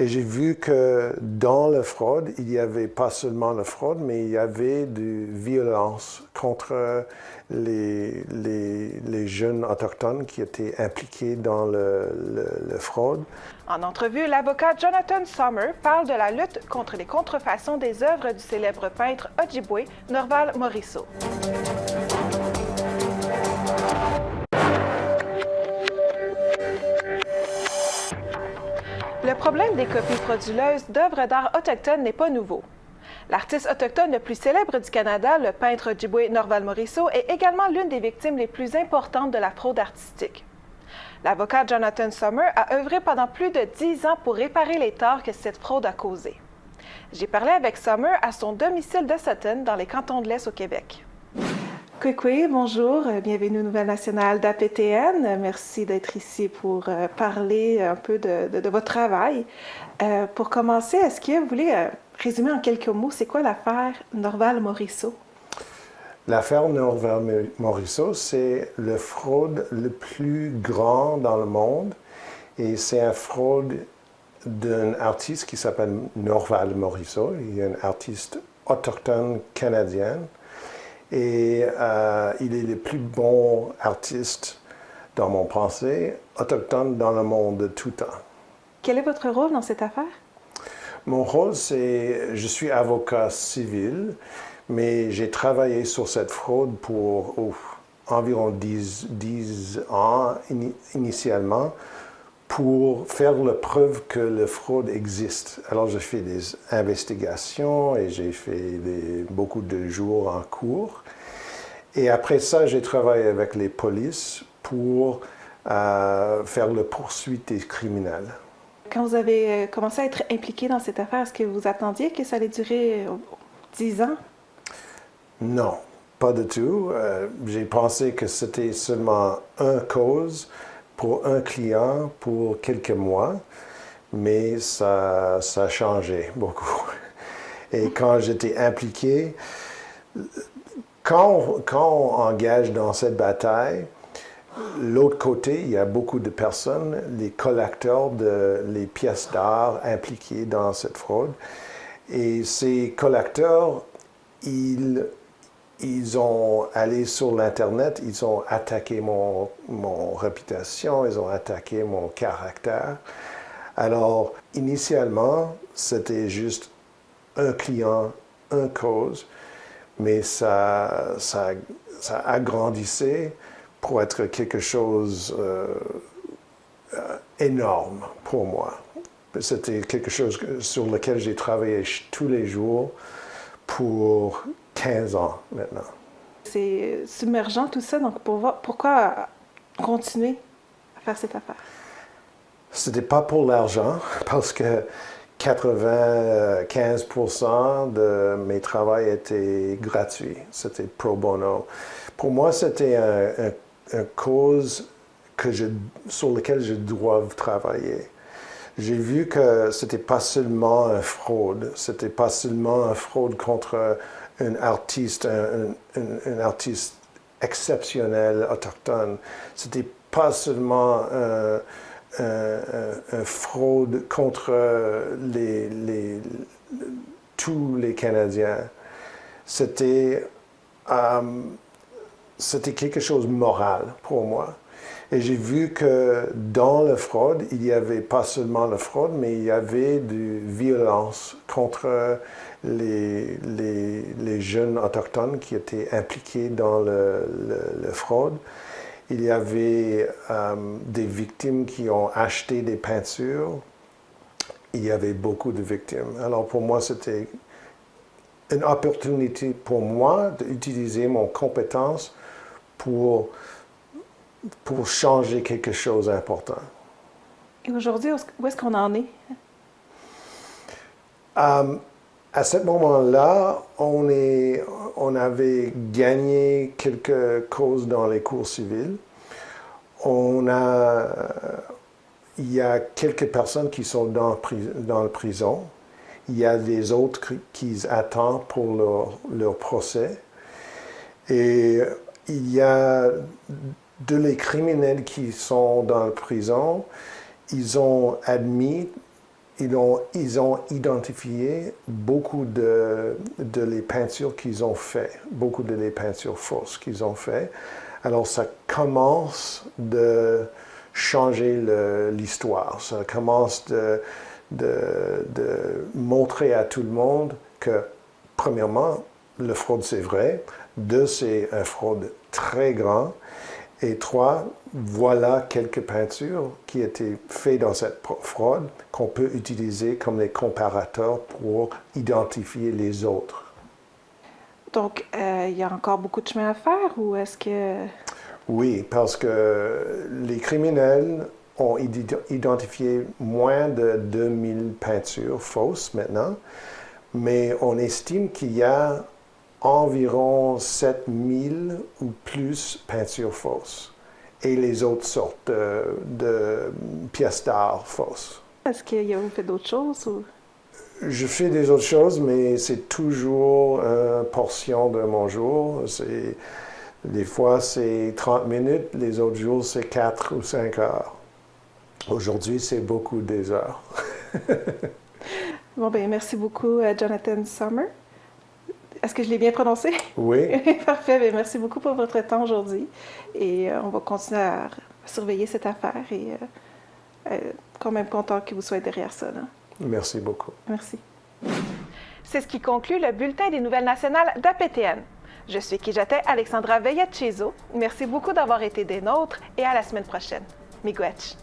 Et j'ai vu que dans la fraude, il n'y avait pas seulement la fraude, mais il y avait de violence contre les jeunes autochtones qui étaient impliqués dans la fraude. En entrevue, l'avocat Jonathan Sommer parle de la lutte contre les contrefaçons des œuvres du célèbre peintre Ojibwe, Norval Morisseau. Le problème des copies frauduleuses d'œuvres d'art autochtones n'est pas nouveau. L'artiste autochtone le plus célèbre du Canada, le peintre Ojibwe Norval Morisseau, est également l'une des victimes les plus importantes de la fraude artistique. L'avocat Jonathan Sommer a œuvré pendant plus de 10 ans pour réparer les torts que cette fraude a causés. J'ai parlé avec Sommer à son domicile de Sutton, dans les cantons de l'Est au Québec. Kwekwe, bonjour, bienvenue aux Nouvelles nationales d'APTN. Merci d'être ici pour parler un peu de votre travail. Pour commencer, est-ce que vous voulez résumer en quelques mots, c'est quoi l'affaire Norval Morisseau? L'affaire Norval Morisseau, c'est la fraude le plus grand dans le monde. Et c'est une fraude d'un artiste qui s'appelle Norval Morisseau. Il est un artiste autochtone canadien. Et il est le plus bon artiste, dans mon pensée, autochtone dans le monde de tout temps. Quel est votre rôle dans cette affaire? Mon rôle, c'est, je suis avocat civil, mais j'ai travaillé sur cette fraude pour environ 10 ans initialement, pour faire la preuve que la fraude existe. Alors, j'ai fait des investigations et j'ai fait beaucoup de jours en cours. Et après ça, j'ai travaillé avec les polices pour faire la poursuite des criminels. Quand vous avez commencé à être impliqué dans cette affaire, est-ce que vous attendiez que ça allait durer 10 ans? Non, pas du tout. J'ai pensé que c'était seulement une cause pour un client pour quelques mois, mais ça a changé beaucoup. Et quand j'étais impliqué, quand on engage dans cette bataille, l'autre côté, il y a beaucoup de personnes, les collecteurs les pièces d'art impliquées dans cette fraude. Et ces collecteurs, ils ont allé sur l'Internet, ils ont attaqué mon réputation, ils ont attaqué mon caractère. Alors, initialement, c'était juste un client, une cause, mais ça agrandissait pour être quelque chose énorme pour moi. C'était quelque chose sur lequel j'ai travaillé tous les jours pour 15 ans maintenant. C'est submergent tout ça, donc pourquoi continuer à faire cette affaire? C'était pas pour l'argent, parce que 95% de mes travaux étaient gratuits. C'était pro bono. Pour moi, c'était une cause sur laquelle je dois travailler. J'ai vu que c'était pas seulement une fraude, c'était pas seulement une fraude contre un artiste exceptionnel, autochtone. C'était pas seulement une fraude contre tous les Canadiens. C'était quelque chose de moral pour moi. Et j'ai vu que dans la fraude, il n'y avait pas seulement la fraude, mais il y avait de violence contre les jeunes autochtones qui étaient impliqués dans la fraude. Il y avait des victimes qui ont acheté des peintures. Il y avait beaucoup de victimes. Alors pour moi, c'était une opportunité pour moi d'utiliser mon compétence pour changer quelque chose d'important. Et aujourd'hui, où est-ce qu'on en est? À ce moment-là, on avait gagné quelques causes dans les cours civils. Il y a quelques personnes qui sont dans la prison. Il y a des autres qui attendent pour leur procès. Et il y a les criminels qui sont dans la prison. Ils ont admis ils ont identifié beaucoup de les peintures qu'ils ont fait, beaucoup de les peintures fausses qu'ils ont fait. Alors, ça commence de changer l'histoire. Ça commence de montrer à tout le monde que, premièrement, le fraude, c'est vrai. Deux, c'est un fraude très grand. Et trois, voilà quelques peintures qui étaient faites dans cette fraude qu'on peut utiliser comme les comparateurs pour identifier les autres. Donc, il y a encore beaucoup de chemin à faire ou est-ce que... Oui, parce que les criminels ont identifié moins de 2000 peintures fausses maintenant, mais on estime qu'il y a environ 7000 ou plus peintures fausses et les autres sortes de pièces d'art fausses. Est-ce que vous fait d'autres choses ou... Je fais des autres choses, mais c'est toujours une portion de mon jour. Des fois, c'est 30 minutes, les autres jours, c'est 4 ou 5 heures. Aujourd'hui, c'est beaucoup des heures. Bon, ben merci beaucoup, Jonathan Sommer. Est-ce que je l'ai bien prononcé? Oui. Parfait. Bien, merci beaucoup pour votre temps aujourd'hui. Et on va continuer à surveiller cette affaire et quand même content que vous soyez derrière ça. Là. Merci beaucoup. Merci. C'est ce qui conclut le bulletin des nouvelles nationales d'APTN. Je suis Kijate Alexandra Veillet-Chezo. Merci beaucoup d'avoir été des nôtres et à la semaine prochaine. Miigwech.